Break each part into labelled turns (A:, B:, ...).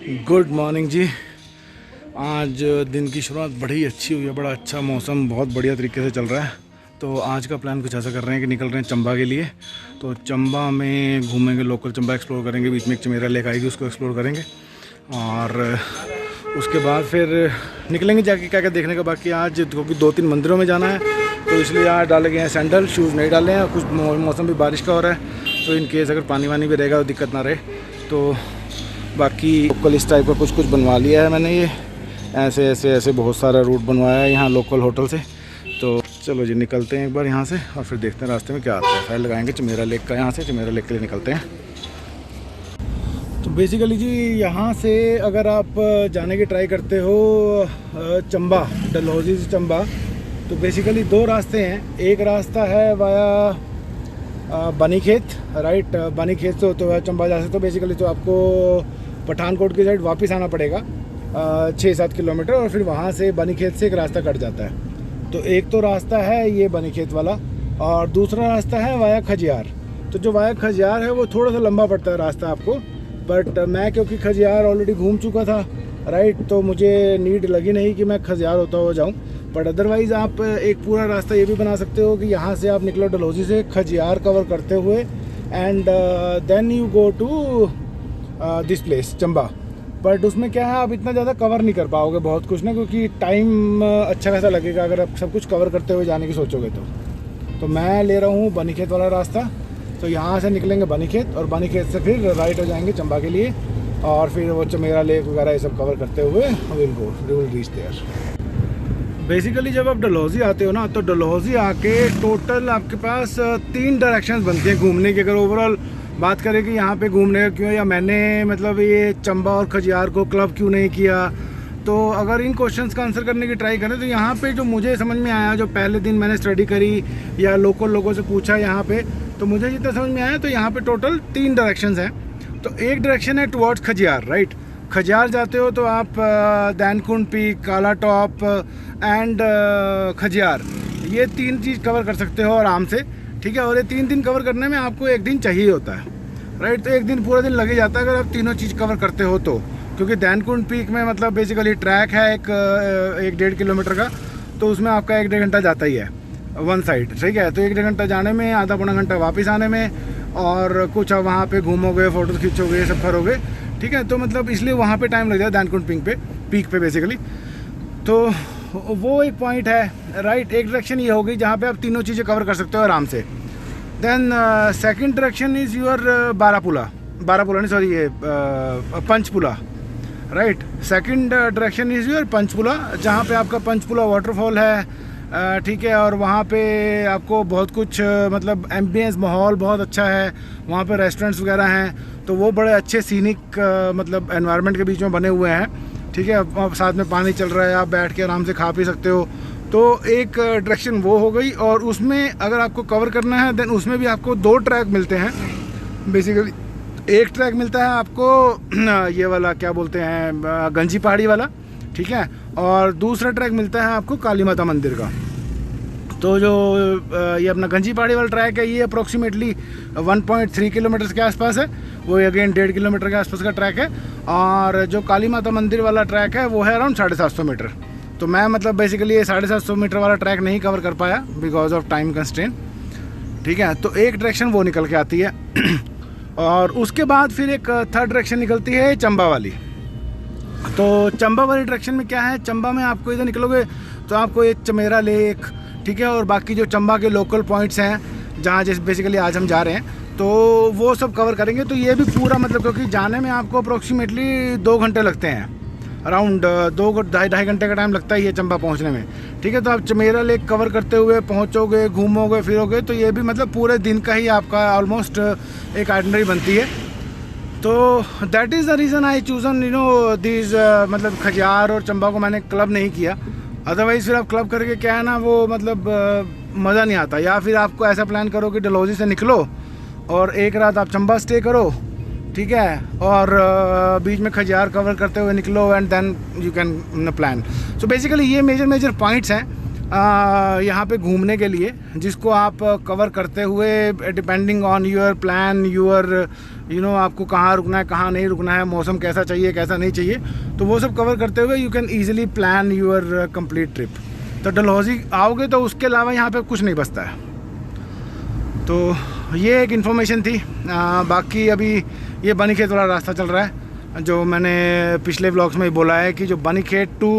A: Good morning जी। आज दिन की शुरुआत बड़ी अच्छी हुई है, बड़ा अच्छा मौसम बहुत बढ़िया तरीके से चल रहा है। तो आज का प्लान कुछ ऐसा कर रहे हैं कि निकल रहे हैं चंबा के लिए। तो चंबा में घूमेंगे, लोकल चंबा एक्सप्लोर करेंगे, बीच में एक चमेरा लेक आएगी उसको एक्सप्लोर करेंगे और उसके बाद फिर निकलेंगे जाके क्या क्या देखने का बाकी। आज क्योंकि 2-3 मंदिरों में जाना है तो इसलिए आज डाले गए हैं सैंडल, शूज़ नहीं डाले हैं। कुछ मौसम भी बारिश का हो रहा है तो इन केस अगर पानी वानी भी रहेगा तो दिक्कत ना रहे। तो बाकी लोकल इस टाइप का कुछ बनवा लिया है मैंने। ये ऐसे बहुत सारा रूट बनवाया है यहाँ लोकल होटल से। तो चलो जी निकलते हैं एक बार यहाँ से और फिर देखते हैं रास्ते में क्या आता है। फाइल लगाएंगे चमेरा लेक का, यहाँ से चमेरा लेक के लिए निकलते हैं। तो बेसिकली जी यहाँ से अगर आप जाने की ट्राई करते हो चंबा, डलहौजी से चंबा, तो बेसिकली 2 रास्ते हैं। एक रास्ता है वाया बनीखेत, राइट। बनीखेत से होते हुए चंबा जा सकते हो। बेसिकली तो आपको पठानकोट की साइड वापस आना पड़ेगा 6-7 किलोमीटर और फिर वहाँ से बनीखेत से एक रास्ता कट जाता है। तो एक तो रास्ता है ये बनीखेत वाला और दूसरा रास्ता है वाया खजियार। तो जो वाया खजियार है वो थोड़ा सा लंबा पड़ता है रास्ता आपको, बट मैं क्योंकि खजियार ऑलरेडी घूम चुका था, राइट, तो मुझे नीड लगी नहीं कि मैं खजियार होता हुआ जाऊँ। बट अदरवाइज़ आप एक पूरा रास्ता ये भी बना सकते हो कि यहाँ से आप निकलो डलहौजी से खजियार कवर करते हुए and then you go to this place Chamba. But उसमें क्या है, आप इतना ज़्यादा कवर नहीं कर पाओगे बहुत कुछ ना, क्योंकि टाइम अच्छा खासा लगेगा अगर आप सब कुछ कवर करते हुए जाने की सोचोगे तो मैं ले रहा हूँ बनीखेत वाला रास्ता। तो यहाँ से निकलेंगे बनीखेत और बनीखेत से फिर राइट हो जाएंगे चंबा के लिए और फिर वो चमेरा लेक वगैरह ये सब कवर करते हुए विल रीच देयर। बेसिकली जब आप डलहौजी आते हो ना तो डलहौजी आके टोटल आपके पास 3 डायरेक्शंस बनती हैं घूमने की। अगर ओवरऑल बात करें कि यहाँ पे घूमने का क्यों, या मैंने मतलब ये चंबा और खजियार को क्लब क्यों नहीं किया, तो अगर इन क्वेश्चंस का आंसर करने की ट्राई करें तो यहाँ पे जो मुझे समझ में आया, जो पहले दिन मैंने स्टडी करी या लोकल लोगों से पूछा यहाँ पे, तो मुझे जितना समझ में आया तो यहाँ पे टोटल 3 डायरेक्शंस हैं। तो एक डायरेक्शन है टुवर्ड्स खजियार, राइट। खजियार जाते हो तो आप दैनकुंड पीक, काला टॉप एंड खजियार, ये 3 चीज़ कवर कर सकते हो आराम से, ठीक है। और ये 3 दिन कवर करने में आपको 1 दिन चाहिए होता है, राइट। तो 1 दिन पूरा दिन लगे जाता है अगर आप तीनों चीज़ कवर करते हो तो, क्योंकि दैनकुंड पीक में मतलब बेसिकली ट्रैक है एक 1-1.5 किलोमीटर का, तो उसमें आपका 1-1.5 घंटा जाता ही है वन साइड, ठीक है। तो 1-1.5 घंटा जाने में, आधा-पौना घंटा वापस आने में, और कुछ आप वहाँ पे घूमोगे, फ़ोटो खींचोगे, सब करोगे, ठीक है। तो मतलब इसलिए वहाँ पे टाइम लग जाता है दैनकुंड पीक पे बेसिकली। तो वो एक पॉइंट है, राइट। एक डायरेक्शन ये होगी जहाँ पे आप तीनों चीज़ें कवर कर सकते हो आराम से। Then second direction is your Barapula नहीं, सॉरी, ये Panchpula, right. Second direction is your Panchpula, जहाँ पे आपका पंचपुला वाटरफॉल है, ठीक है। और वहाँ पे आपको बहुत कुछ मतलब एम्बियंस, माहौल बहुत अच्छा है, वहाँ पे रेस्टोरेंट्स वगैरह हैं, तो वो बड़े अच्छे सीनिक मतलब एनवायरनमेंट के बीच में बने हुए हैं, ठीक है। अब साथ में पानी चल रहा है, आप बैठ के आराम से खा पी सकते हो। तो एक डायरेक्शन वो हो गई। और उसमें अगर आपको कवर करना है देन उसमें भी आपको 2 ट्रैक मिलते हैं बेसिकली। एक ट्रैक मिलता है आपको ये वाला क्या बोलते हैं, गंजी पहाड़ी वाला, ठीक है। और दूसरा ट्रैक मिलता है आपको काली माता मंदिर का। तो जो ये अपना गंजी पहाड़ी वाला ट्रैक है ये अप्रोक्सीमेटली 1.3 किलोमीटर के आसपास है, वो अगेन 1.5 किलोमीटर के आसपास का ट्रैक है। और जो काली माता मंदिर वाला ट्रैक है वो है अराउंड 750 मीटर। तो मैं मतलब बेसिकली ये 750 मीटर वाला ट्रैक नहीं कवर कर पाया बिकॉज ऑफ टाइम कंस्ट्रेंट, ठीक है। तो एक डायरेक्शन वो निकल के आती है और उसके बाद फिर एक थर्ड डायरेक्शन निकलती है चंबा वाली। तो चंबा वाली डायरेक्शन में क्या है, चंबा में आपको इधर निकलोगे तो आपको एक चमेरा लेक, ठीक है, और बाकी जो चंबा के लोकल पॉइंट्स हैं जहाँ जैसे बेसिकली आज हम जा रहे हैं, तो वो सब कवर करेंगे। तो ये भी पूरा मतलब, क्योंकि जाने में आपको अप्रोक्सीमेटली 2 घंटे लगते हैं, अराउंड 2-2.5 घंटे का टाइम लगता ही है चंबा पहुंचने में, ठीक है। तो आप चमेरा लेक कवर करते हुए पहुंचोगे, घूमोगे फिरोगे, तो ये भी मतलब पूरे दिन का ही आपका ऑलमोस्ट एक आइटनरी बनती है। तो that is the reason I chosen these मतलब खजियार और चंबा को मैंने क्लब नहीं किया। अदरवाइज़ फिर आप क्लब करके क्या है ना, वो मतलब मज़ा नहीं आता। या फिर आपको ऐसा प्लान करो कि डलहौजी से निकलो और एक रात आप चंबा स्टे करो, ठीक है, और बीच में खजियार कवर करते हुए निकलो and then you can plan. So basically ये मेजर पॉइंट्स हैं यहाँ पे घूमने के लिए, जिसको आप कवर करते हुए depending on your plan, your आपको कहाँ रुकना है, कहाँ नहीं रुकना है, मौसम कैसा चाहिए, कैसा नहीं चाहिए, तो वो सब कवर करते हुए you can easily plan your complete trip. तो डलहौजी आओगे तो उसके अलावा यहाँ पे कुछ नहीं बचता है। तो ये एक इन्फॉर्मेशन थी। बाकी अभी ये बनीखेत वाला रास्ता चल रहा है, जो मैंने पिछले व्लॉग्स में ही बोला है कि जो बनीखेत टू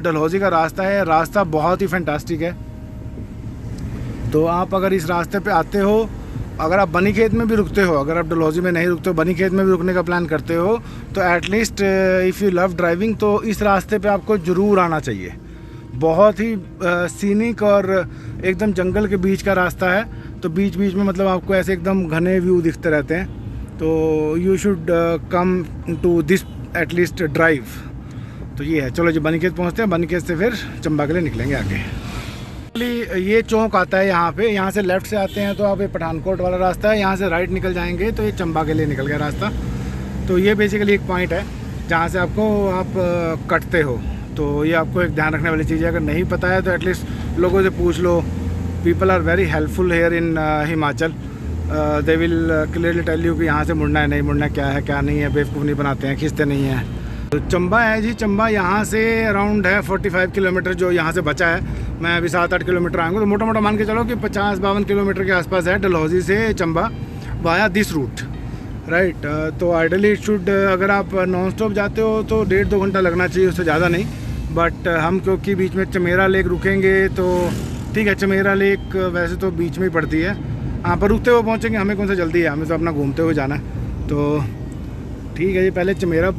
A: डलहौजी का रास्ता है, रास्ता बहुत ही फैंटास्टिक है। तो आप अगर इस रास्ते पे आते हो, अगर आप बनीखेत में भी रुकते हो, अगर आप डलहौजी में नहीं रुकते हो, बनीखेत में भी रुकने का प्लान करते हो, तो at least if you love driving तो इस रास्ते पे आपको ज़रूर आना चाहिए। बहुत ही सीनिक और एकदम जंगल के बीच का रास्ता है। तो बीच बीच में मतलब आपको ऐसे एकदम घने व्यू दिखते रहते हैं। तो you should come to this at least drive. तो ये है। चलो जी बनीखेत पहुँचते हैं, बनीखेत से फिर चंबा के लिए निकलेंगे आगे। ये चौक आता है यहाँ पे, यहाँ से लेफ़्ट से आते हैं तो आप ये पठानकोट वाला रास्ता है, यहाँ से राइट निकल जाएंगे तो ये चंबा के लिए निकल गया रास्ता। तो ये बेसिकली एक पॉइंट है जहाँ से आप कटते हो। तो ये आपको एक ध्यान रखने वाली चीज़ है, अगर नहीं पता है तो एटलीस्ट लोगों से पूछ लो। People are very helpful here in Himachal. They will clearly tell you कि यहाँ से मुड़ना है, नहीं मुड़ना है, क्या है क्या नहीं है, बेवकूफ़ नहीं बनाते हैं, खींचते नहीं हैं। तो चंबा है जी, चंबा यहाँ से अराउंड है 45 किलोमीटर जो यहाँ से बचा है। मैं अभी 7-8 किलोमीटर आऊँगा, तो मोटा मोटा मान के चलो कि 50-52 किलोमीटर के आसपास है डलहौजी से Chamba via this route, right. तो आइडली इट शुड, अगर आप नॉन स्टॉप जाते हो तो 1.5-2 घंटा लगना चाहिए, उससे ज़्यादा नहीं। बट हम क्योंकि बीच में चमेरा लेक रुकेंगे तो ठीक है, चमेरा लेक वैसे तो बीच में ही पड़ती है, हाँ पर रुकते हुए पहुँचेंगे, हमें कौन सा जल्दी है, हमें तो अपना घूमते हुए जाना है। तो ठीक है जी, पहले चमेरा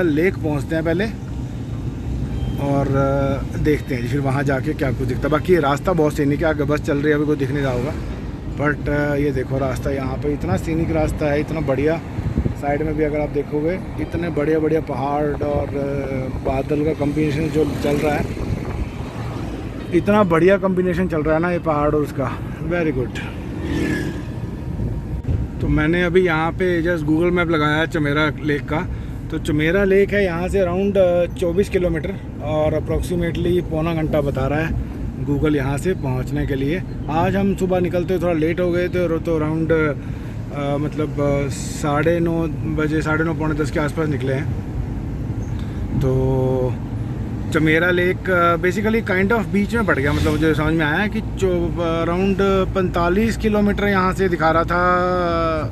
A: लेक पहुँचते हैं पहले और देखते हैं जी फिर वहाँ जाके क्या कुछ दिखता है। बाकी ये रास्ता बहुत सीनिक है, आगे बस चल रही है, अभी कोई दिख नहीं रहा होगा, बट ये देखो रास्ता यहाँ पे इतना सीनिक रास्ता है, इतना बढ़िया। साइड में भी अगर आप देखोगे इतने बढ़िया बढ़िया पहाड़ और बादल का कॉम्बिनेशन जो चल रहा है, इतना बढ़िया कॉम्बिनेशन चल रहा है ना ये पहाड़ और उसका, वेरी गुड। तो मैंने अभी यहाँ पे जस्ट गूगल मैप लगाया है चमेरा लेक का। तो चमेरा लेक है यहाँ से अराउंड 24 किलोमीटर और अप्रॉक्सीमेटली पौना घंटा बता रहा है गूगल यहाँ से पहुँचने के लिए। आज हम सुबह निकलते हुए थोड़ा लेट हो गए थे, तो अराउंड मतलब 9:30 बजे, 9:30 पौने 10 के आसपास निकले हैं। तो Chamera lake basically kind of बीच में पड़ गया, मतलब मुझे समझ में आया कि अराउंड 45 किलोमीटर यहाँ से दिखा रहा था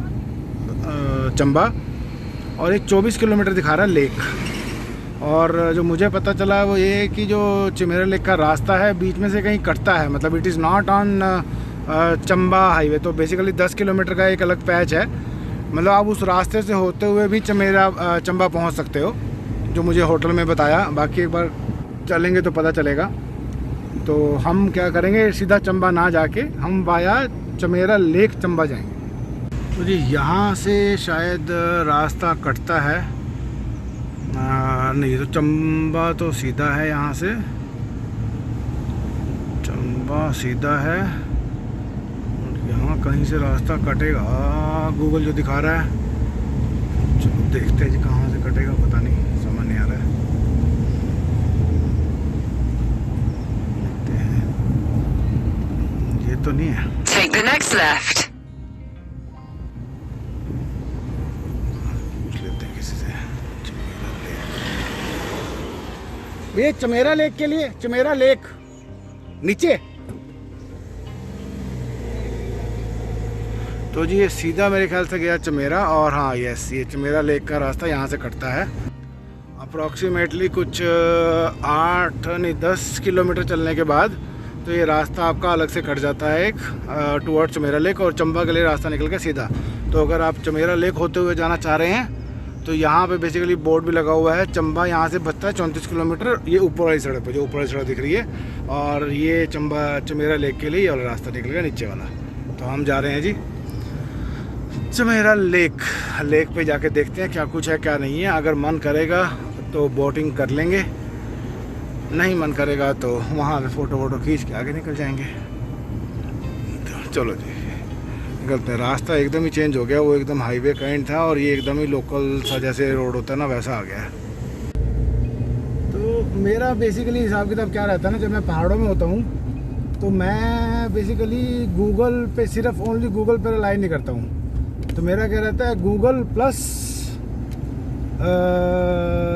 A: चंबा और एक 24 किलोमीटर दिखा रहा है लेक। और जो मुझे पता चला वो ये है कि जो चमेरा लेक का रास्ता है बीच में से कहीं कटता है, मतलब it is not on Chamba highway. तो बेसिकली 10 किलोमीटर का एक अलग पैच है, मतलब आप उस रास्ते से होते हुए भी चंबा पहुँच सकते हो, जो मुझे होटल में बताया। बाकी एक बार चलेंगे तो पता चलेगा। तो हम क्या करेंगे, सीधा चंबा ना जाके हम वाया चमेरा लेक चंबा जाएंगे। तो जी यहाँ से शायद रास्ता कटता है, नहीं तो चंबा तो सीधा है, यहाँ से चंबा सीधा है, यहाँ कहीं से रास्ता कटेगा, गूगल जो दिखा रहा है। चलो देखते हैं जी कहाँ से कटेगा, पता नहीं, समझ नहीं आ रहा है। देखते हैं, ये तो नहीं है।
B: Take the next left.
A: पूछ लेते हैं किसी से। ये चमेरा लेक के लिए, चमेरा लेक नीचे। तो जी ये सीधा मेरे ख्याल से गया चमेरा, और हाँ यस, ये चमेरा लेक का रास्ता यहाँ से कटता है। अप्रॉक्सीमेटली कुछ 8-10 किलोमीटर चलने के बाद तो ये रास्ता आपका अलग से कट जाता है एक टुवर्ड चमेरा लेक, और चंबा के लिए रास्ता निकल के सीधा। तो अगर आप चमेरा लेक होते हुए जाना चाह रहे हैं तो यहाँ पे बेसिकली बोर्ड भी लगा हुआ है, चंबा यहाँ से बचता है 34 किलोमीटर, ये ऊपर वाली सड़क पे, जो ऊपर वाली सड़क दिख रही है, और ये चमेरा लेक के लिए ये वाला रास्ता निकलेगा नीचे वाला। तो हम जा रहे हैं जी चमेरा लेक पे जाके देखते हैं क्या कुछ है क्या नहीं है। अगर मन करेगा तो बोटिंग कर लेंगे, नहीं मन करेगा तो वहाँ पे फ़ोटो खींच के आगे निकल जाएंगे। तो चलो जी निकलते हैं। रास्ता एकदम ही चेंज हो गया, वो एकदम हाईवे काइंड था और ये एकदम ही लोकल सा जैसे रोड होता है ना वैसा आ गया है। तो मेरा बेसिकली हिसाब किताब क्या रहता है ना, जब मैं पहाड़ों में होता हूँ तो मैं बेसिकली गूगल पे सिर्फ ओनली गूगल पे रिलाई नहीं करता हूँ। तो मेरा क्या रहता है, गूगल प्लस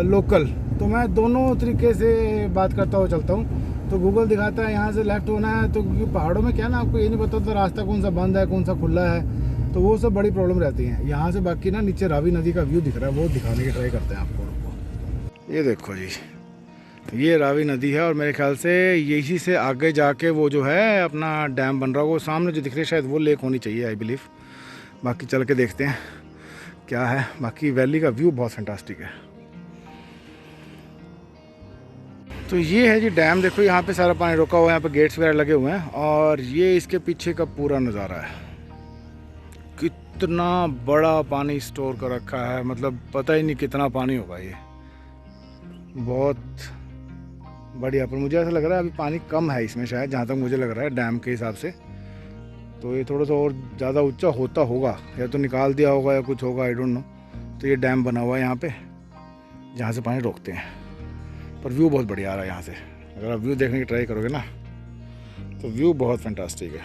A: लोकल। तो मैं दोनों तरीके से बात करता हुआ चलता हूँ। तो गूगल दिखाता है यहाँ से लेफ़्ट होना है, तो क्योंकि पहाड़ों में क्या ना, आपको ये नहीं पता होता रास्ता कौन सा बंद है कौन सा खुला है, तो वो सब बड़ी प्रॉब्लम रहती है यहाँ से। बाकी ना नीचे रावी नदी का व्यू दिख रहा है, वो दिखाने की ट्राई करते हैं आपको। ये देखो जी, ये रावी नदी है और मेरे ख्याल से यही से आगे जाके वो जो है अपना डैम बन रहा है, वो सामने जो दिख रही है शायद वो लेक होनी चाहिए आई बिलीव। बाकी चल के देखते हैं क्या है। बाकी वैली का व्यू बहुत फैंटास्टिक है। तो ये है जी डैम, देखो यहाँ पे सारा पानी रोका हुआ है, यहाँ पे गेट्स वगैरह लगे हुए हैं और ये इसके पीछे का पूरा नज़ारा है। कितना बड़ा पानी स्टोर कर रखा है, मतलब पता ही नहीं कितना पानी होगा ये, बहुत बढ़िया। पर मुझे ऐसा लग रहा है अभी पानी कम है इसमें शायद, जहाँ तक मुझे लग रहा है डैम के हिसाब से। तो ये थोड़ा सा और ज़्यादा ऊंचा होता होगा, या तो निकाल दिया होगा या कुछ होगा, आई डोंट नो। तो ये डैम बना हुआ है यहाँ पे, जहाँ से पानी रोकते हैं। पर व्यू बहुत बढ़िया आ रहा है यहाँ से, अगर आप व्यू देखने की ट्राई करोगे ना तो व्यू बहुत फैंटास्टिक है।